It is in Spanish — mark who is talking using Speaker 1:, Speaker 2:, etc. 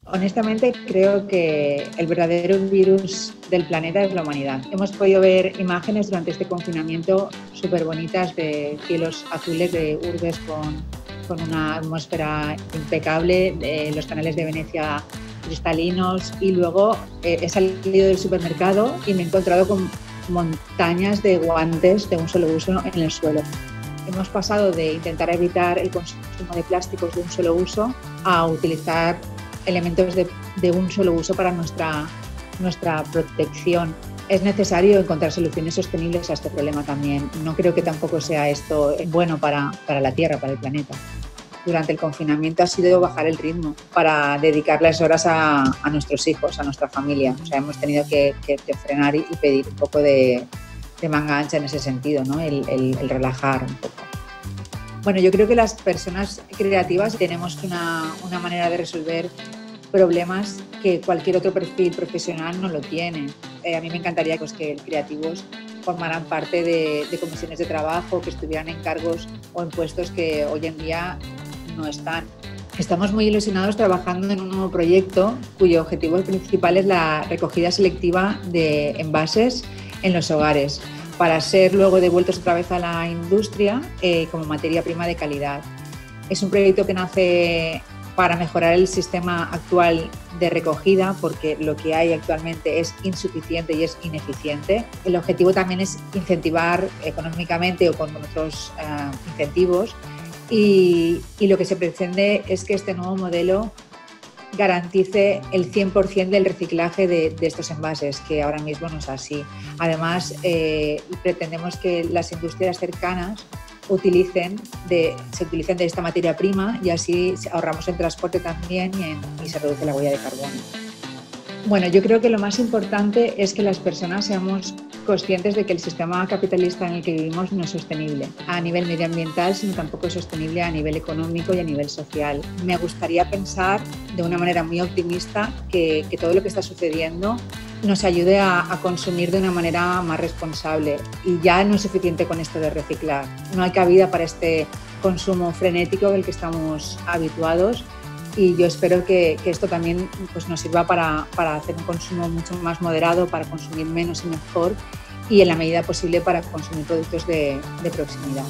Speaker 1: Honestamente, creo que el verdadero virus del planeta es la humanidad. Hemos podido ver imágenes durante este confinamiento súper bonitas de cielos azules, de urbes con una atmósfera impecable, de los canales de Venecia cristalinos, y luego he salido del supermercado y me he encontrado con montañas de guantes de un solo uso en el suelo. Hemos pasado de intentar evitar el consumo de plásticos de un solo uso a utilizar elementos de un solo uso para nuestra protección. Es necesario encontrar soluciones sostenibles a este problema también. No creo que tampoco sea esto bueno para la Tierra, para el planeta. Durante el confinamiento ha sido bajar el ritmo para dedicarles horas a nuestros hijos, a nuestra familia. O sea, hemos tenido que frenar y pedir un poco de manga ancha en ese sentido, ¿no? El relajar un poco. Bueno, yo creo que las personas creativas tenemos una manera de resolver problemas que cualquier otro perfil profesional no lo tiene. A mí me encantaría que creativos formaran parte de comisiones de trabajo, que estuvieran en cargos o en puestos que hoy en día no están. Estamos muy ilusionados trabajando en un nuevo proyecto cuyo objetivo principal es la recogida selectiva de envases en los hogares, para ser luego devueltos otra vez a la industria como materia prima de calidad. Es un proyecto que nace para mejorar el sistema actual de recogida, porque lo que hay actualmente es insuficiente y es ineficiente. El objetivo también es incentivar económicamente o con otros incentivos, y lo que se pretende es que este nuevo modelo garantice el 100% del reciclaje de estos envases, que ahora mismo no es así. Además, pretendemos que las industrias cercanas se utilicen de esta materia prima, y así ahorramos el transporte también y se reduce la huella de carbono. Bueno, yo creo que lo más importante es que las personas seamos conscientes de que el sistema capitalista en el que vivimos no es sostenible a nivel medioambiental, sino tampoco es sostenible a nivel económico y a nivel social. Me gustaría pensar de una manera muy optimista que todo lo que está sucediendo nos ayude a consumir de una manera más responsable, y ya no es suficiente con esto de reciclar. No hay cabida para este consumo frenético del que estamos habituados, y yo espero que esto también pues, nos sirva para hacer un consumo mucho más moderado, para consumir menos y mejor, y en la medida posible para consumir productos de proximidad.